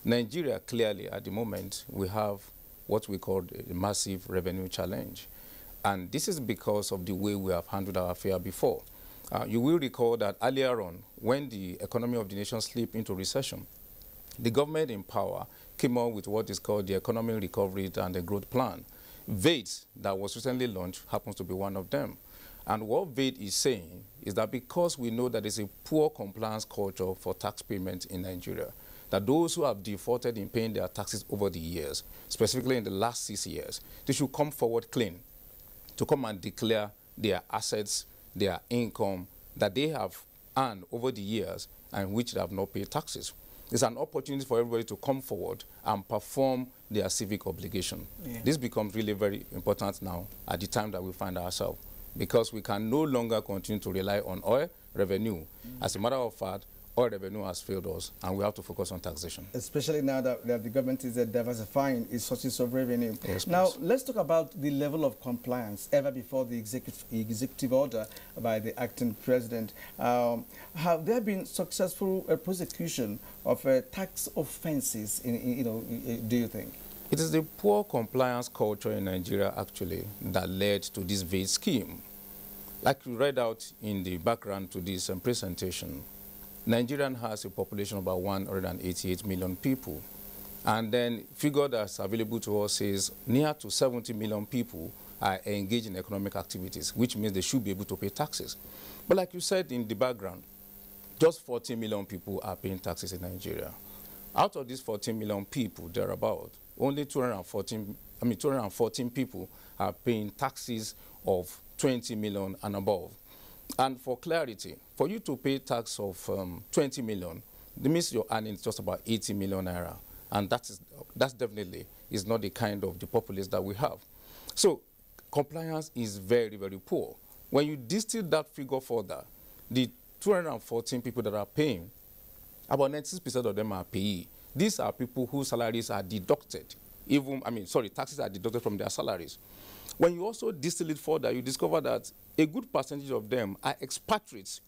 Nigeria, clearly, at the moment, we have what we call a massive revenue challenge. And this is because of the way we have handled our affair before. You will recall that earlier on, when the economy of the nation slipped into recession, the government in power came up with what is called the Economic Recovery and the Growth Plan. VATE, that was recently launched, happens to be one of them. And what VATE is saying is that because we know that there's a poor compliance culture for tax payment in Nigeria, that those who have defaulted in paying their taxes over the years, specifically in the last 6 years, they should come forward clean to come and declare their assets, their income that they have earned over the years and which they have not paid taxes. It's an opportunity for everybody to come forward and perform their civic obligation. Yeah. This becomes really very important now at the time that we find ourselves, because we can no longer continue to rely on oil revenue. As a matter of fact, oil revenue has failed us, and we have to focus on taxation. Especially now that the government is diversifying its sources of revenue. Yes, now, let's talk about the level of compliance ever before the executive order by the acting president. Have there been successful prosecution of tax offenses, do you think? It is the poor compliance culture in Nigeria, actually, that led to this VATE scheme. Like we read out in the background to this presentation, Nigeria has a population of about 188 million people. And then figure that's available to us is near to 70 million people are engaged in economic activities, which means they should be able to pay taxes. But like you said in the background, just 14 million people are paying taxes in Nigeria. Out of these 14 million people, thereabout, only 214 people are paying taxes of 20 million and above. And for clarity, for you to pay tax of 20 million, that means you're earning just about 80 million naira. And that's definitely is not the kind of the populace that we have. So compliance is very, very poor. When you distill that figure further, the 214 people that are paying, about 96% of them are payee. These are people whose salaries are deducted. Taxes are deducted from their salaries. When you also distill it further, you discover that a good percentage of them are expatriates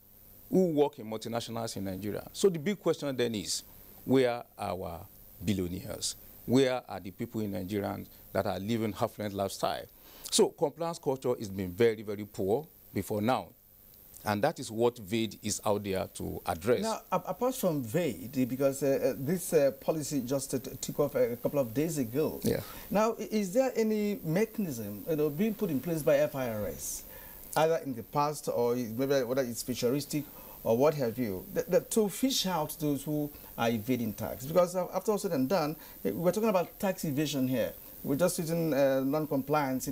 who work in multinationals in Nigeria. So the big question then is, where are our billionaires? Where are the people in Nigeria that are living affluent lifestyle? So compliance culture has been very, very poor before now. And that is what VADE is out there to address. Now, apart from VADE, because this policy just took off a couple of days ago. Yeah. Now, is there any mechanism being put in place by FIRS, either in the past or maybe whether it's futuristic or what have you, to fish out those who are evading tax? Because after all said and done, we're talking about tax evasion here. We're just using non-compliance,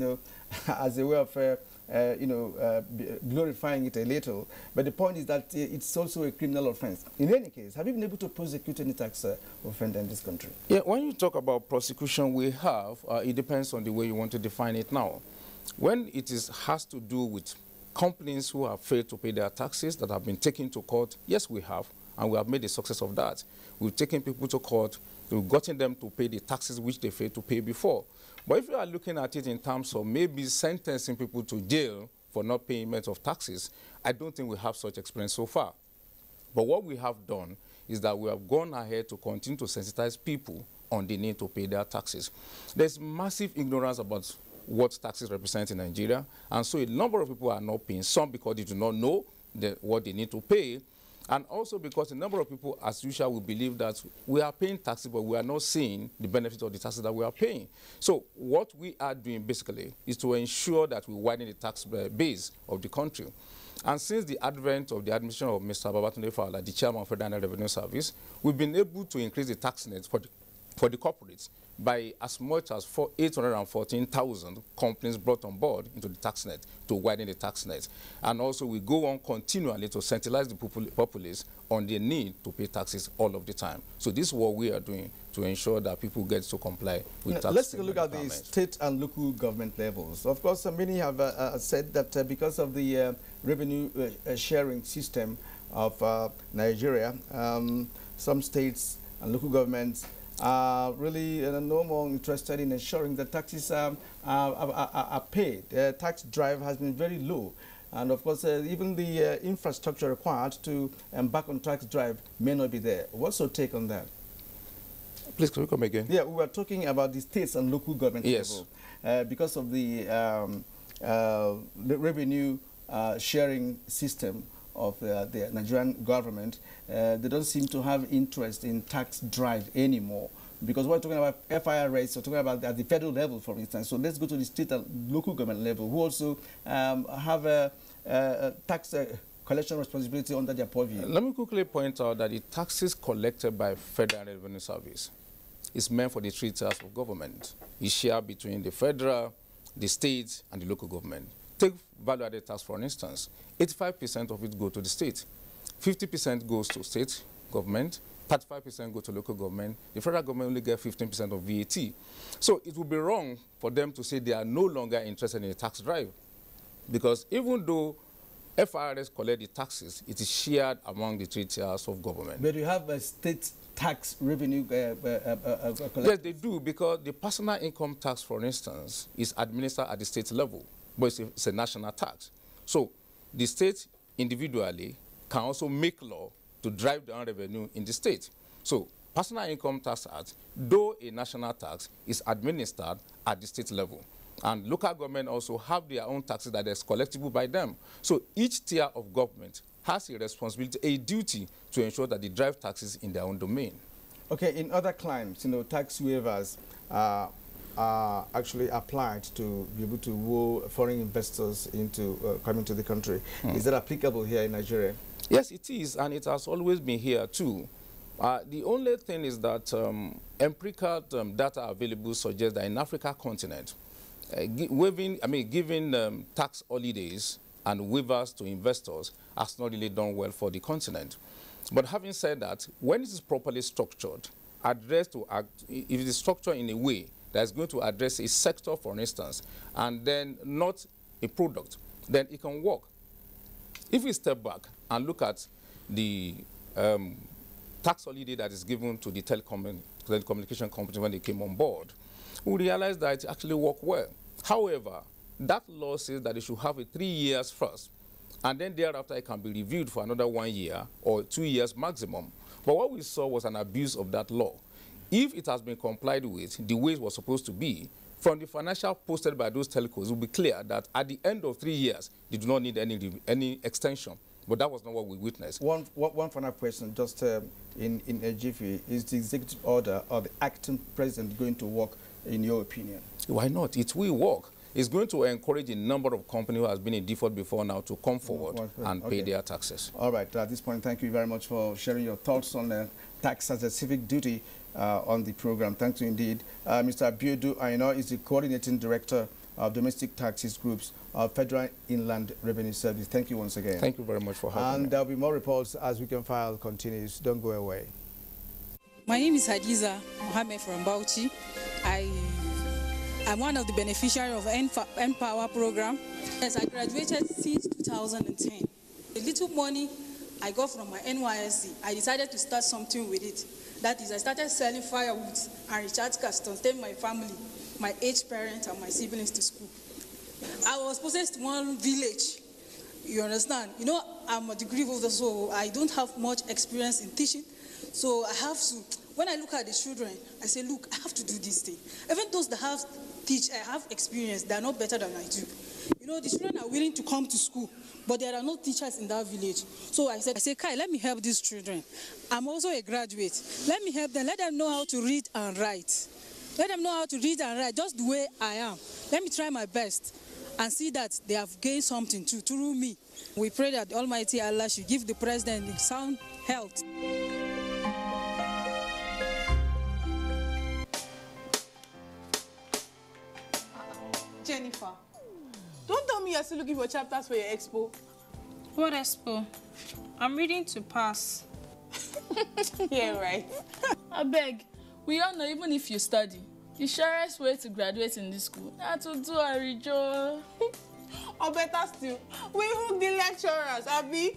as a way of glorifying it a little, but the point is that it's also a criminal offense. In any case, have you been able to prosecute any tax offender in this country? Yeah, when you talk about prosecution, we have, it depends on the way you want to define it now. When it has to do with companies who have failed to pay their taxes that have been taken to court, yes, we have, and we have made a success of that. We've taken people to court, we've gotten them to pay the taxes which they failed to pay before. But if you are looking at it in terms of maybe sentencing people to jail for not payment of taxes, I don't think we have such experience so far. But what we have done is that we have gone ahead to continue to sensitize people on the need to pay their taxes. There's massive ignorance about what taxes represent in Nigeria, and so a number of people are not paying, some because they do not know what they need to pay, and also because a number of people, as usual, will believe that we are paying taxes, but we are not seeing the benefit of the taxes that we are paying. So what we are doing, basically, is to ensure that we widen the tax base of the country. And since the advent of the administration of Mr. Babatunde Fowler, the chairman of Federal Revenue Service, we've been able to increase the tax net for the corporates by as much as 814,000 companies brought on board into the tax net to widen the tax net. And also we go on continually to sensitize the populace on the need to pay taxes all of the time. So this is what we are doing to ensure that people get to comply with tax. Let's take a look at the state and local government levels. Of course, many have said that because of the revenue sharing system of Nigeria, some states and local governments are really no more interested in ensuring that taxes are paid. The tax drive has been very low. And of course, even the infrastructure required to embark on tax drive may not be there. What's your take on that? Please, can you come again? Yeah, we were talking about the states and local government level. Because of the revenue sharing system of the Nigerian government, they don't seem to have interest in tax drive anymore. Because we're talking about FIRS, we're talking about at the federal level, for instance. So let's go to the state and local government level, who also have a tax collection responsibility under their purview. Let me quickly point out that the taxes collected by Federal Revenue Service is meant for the three tiers of government. It's shared between the federal, the state, and the local government. Take value-added tax, for instance. 85% of it goes to the state. 50% goes to state government. 35% go to local government. The federal government only gets 15% of VAT. So it would be wrong for them to say they are no longer interested in a tax drive. Because even though FIRS collect the taxes, it is shared among the three tiers of government. But you have a state tax revenue Yes, they do, because the personal income tax, for instance, is administered at the state level, but it's a national tax. So the state individually can also make law to drive down revenue in the state. So personal income tax act, though a national tax, is administered at the state level. And local government also have their own taxes that is collectible by them. So each tier of government has a responsibility, a duty to ensure that they drive taxes in their own domain. Okay, in other climes, tax waivers are actually applied to be able to woo foreign investors into coming to the country. Is that applicable here in Nigeria? Yes, it is, and it has always been here too. The only thing is that empirical data available suggests that in Africa continent, giving tax holidays and waivers to investors has not really done well for the continent. But having said that, when it is properly structured, if it is structured in a way that is going to address a sector, for instance, and then not a product, then it can work. If we step back and look at the tax holiday that is given to the telecommunication companies when they came on board, we realize that it actually worked well. However, that law says that they should have it 3 years first, and then thereafter it can be reviewed for another 1 year or 2 years maximum. But what we saw was an abuse of that law. If it has been complied with the way it was supposed to be, from the financial posted by those telcos, it will be clear that at the end of 3 years, they do not need any extension. But that was not what we witnessed. One final question, just in a jiffy. Is the executive order of the acting president going to work, in your opinion? Why not? It will work. It's going to encourage a number of companies who has been in default before now to come forward and pay their taxes. All right. At this point, thank you very much for sharing your thoughts on tax as a civic duty on the program. Thank you indeed. Mr. Abuja Aina is the coordinating director of domestic taxes groups of Federal Inland Revenue Service. Thank you once again. Thank you very much for having me. And there'll be more reports as Weekend File continues. Don't go away. My name is Hadiza Mohammed from Bauchi. I'm one of the beneficiaries of Empower program. Yes, I graduated since 2010. The little money I got from my NYSC, I decided to start something with it. That is, I started selling firewood and recharge cards to take my family, my aged parents and my siblings to school. I was possessed to one village, you understand? You know, I'm a degree holder, so I don't have much experience in teaching. So I have to, when I look at the children, I say, look, I have to do this thing. Even those that have experience, they are not better than I do. You know, the children are willing to come to school, but there are no teachers in that village. So I said, Kai, let me help these children. I'm also a graduate. Let me help them. Let them know how to read and write. Let them know how to read and write just the way I am. Let me try my best and see that they have gained something too, through me. We pray that the Almighty Allah should give the president sound health. Jennifer, don't tell me you're still looking for chapters for your expo. What expo? I'm reading to pass. Yeah, right. I beg, we all know even if you study, the surest way to graduate in this school is to do a rejo. Or better still, we hook the lecturers, Abby.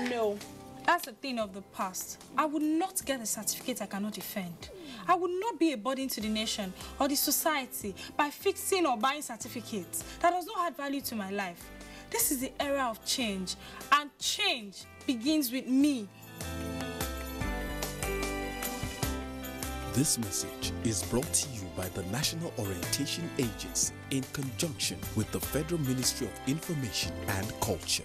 No, that's a thing of the past. I would not get a certificate I cannot defend. I would not be a burden to the nation or the society by fixing or buying certificates. That does not add value to my life. This is the era of change, and change begins with me. This message is brought to you by the National Orientation Agency in conjunction with the Federal Ministry of Information and Culture.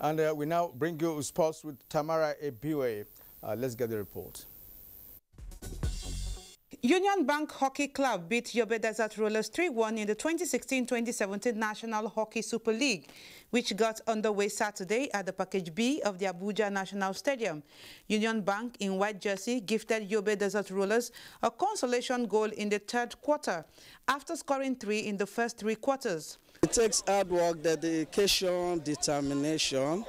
And we now bring you sports with Tamara Ebiwe. Let's get the report. Union Bank Hockey Club beat Yobe Desert Rollers 3-1 in the 2016-2017 National Hockey Super League, which got underway Saturday at the Package B of the Abuja National Stadium. Union Bank in white jersey gifted Yobe Desert Rollers a consolation goal in the third quarter after scoring 3 in the first 3 quarters. It takes hard work, dedication, determination,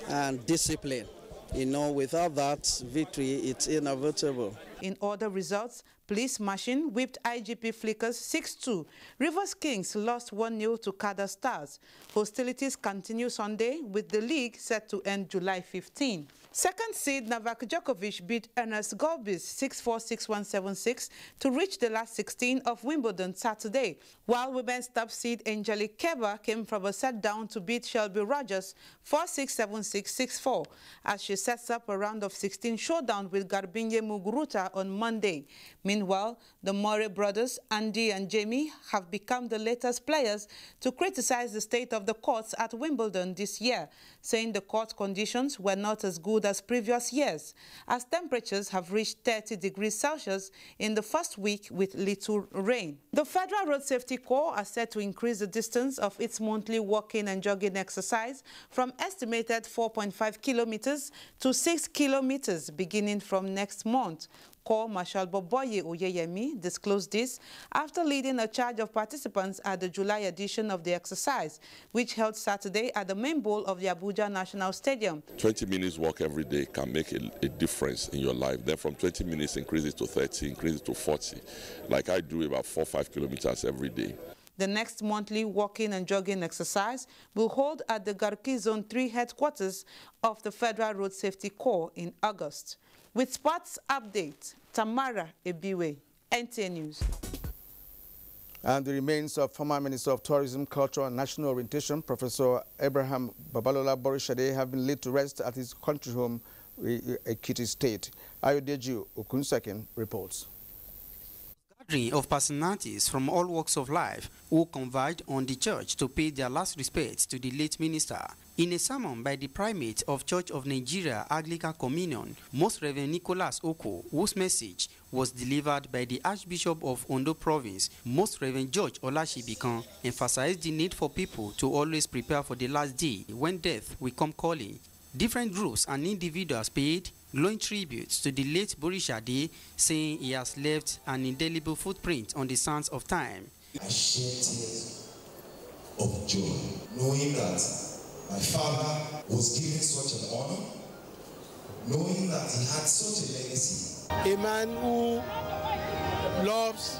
and discipline. You know, without that victory, it's inevitable. In other results, Police Machine whipped IGP Flickers 6-2. Rivers Kings lost 1-0 to Kada Stars. Hostilities continue Sunday with the league set to end July 15. Second seed Novak Djokovic beat Ernest Gulbis 6-4, 6-1, 7-6 to reach the last 16 of Wimbledon Saturday, while women's top seed Angelique Kerber came from a set down to beat Shelby Rogers 4-6, 7-6, 6-4 as she sets up a round of 16 showdown with Garbinye Muguruza on Monday. Meanwhile, the Murray brothers, Andy and Jamie, have become the latest players to criticize the state of the courts at Wimbledon this year, saying the court conditions were not as good good as previous years, as temperatures have reached 30 degrees Celsius in the first week with little rain. The Federal Road Safety Corps are set to increase the distance of its monthly walking and jogging exercise from estimated 4.5 kilometers to 6 kilometers beginning from next month. Corps Marshal Boboye Oyeyemi disclosed this after leading a charge of participants at the July edition of the exercise, which held Saturday at the main bowl of the Abuja National Stadium. 20 minutes walk every day can make a difference in your life. Then from 20 minutes, increase it to 30, increase it to 40. Like I do about 4-5 kilometers every day. The next monthly walking and jogging exercise will hold at the Garki Zone 3 headquarters of the Federal Road Safety Corps in August. With sports update, Tamara Ebiwe, NTA News. And the remains of former Minister of Tourism, Culture and National Orientation, Professor Abraham Babalola Borishade, have been laid to rest at his country home, Ekiti State. Ayodeji Okunsekin reports. Gathering of personalities from all walks of life who converged on the church to pay their last respects to the late minister. In a sermon by the primate of Church of Nigeria Anglican Communion, Most Reverend Nicholas Oko, whose message was delivered by the Archbishop of Ondo Province, Most Reverend George Olashibikan, emphasized the need for people to always prepare for the last day when death will come calling. Different groups and individuals paid glowing tributes to the late Borishade, saying he has left an indelible footprint on the sands of time. I shed tears of joy, knowing that my father was given such an honor, knowing that he had such a legacy. A man who loves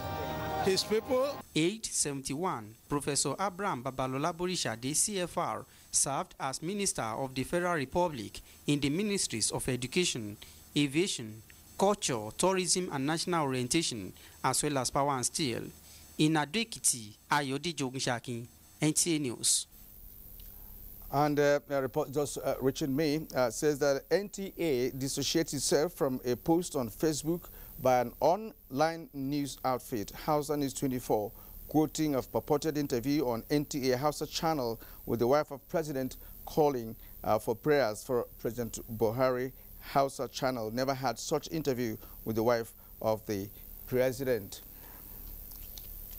his people. Aged 71, Professor Abraham Babalola Borishade, CFR, served as Minister of the Federal Republic in the Ministries of Education, Evasion, Culture, Tourism and National Orientation, as well as Power and Steel. In Ado-Ekiti, Ayodeji Ogunsekin, NTA News. And a report just reaching me says that NTA dissociates itself from a post on Facebook by an online news outfit, Hausa News 24, quoting a purported interview on NTA Hausa channel with the wife of President calling for prayers for President Buhari. Hausa channel never had such interview with the wife of the president.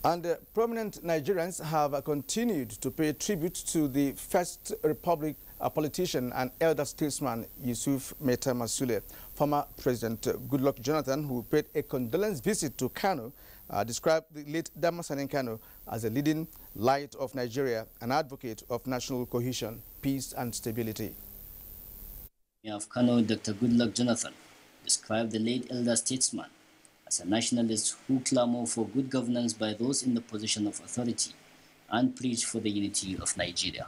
And prominent Nigerians have continued to pay tribute to the First Republic politician and elder statesman Yusuf Meta Masule. Former President Goodluck Jonathan, who paid a condolence visit to Kano, described the late Damasanin Kano as a leading light of Nigeria, an advocate of national cohesion, peace and stability. Mayor of Kano, Dr. Goodluck Jonathan, described the late elder statesman as a nationalist who clamored for good governance by those in the position of authority and preached for the unity of Nigeria.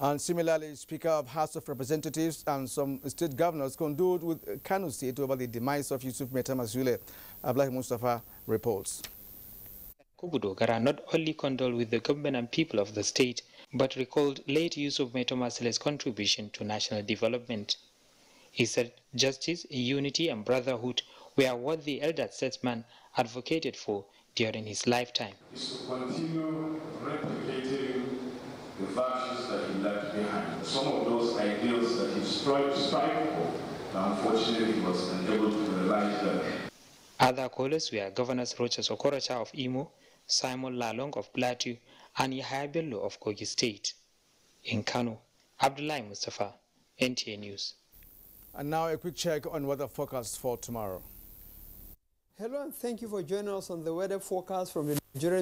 And similarly, Speaker of House of Representatives and some state governors condoled with Kano State over the demise of Yusuf Meta Masule. Ablahi Mustafa reports. Kubudogara not only condoled with the government and people of the state, but recalled late Yusuf Meta Masule's contribution to national development. He said justice, unity and brotherhood were what the elder statesman advocated for during his lifetime. Is to continue replicating the virtues that he left behind. Some of those ideals that he strived for, but unfortunately he was unable to realize them. Other callers were Governors Rochas Okorocha of Imo, Simon Lalong of Plateau, and Yahya Bello of Kogi State. In Kano, Abdullahi Mustafa, NTA News. And now a quick check on weather forecast for tomorrow. Hello and thank you for joining us on the weather forecast from the Nigerian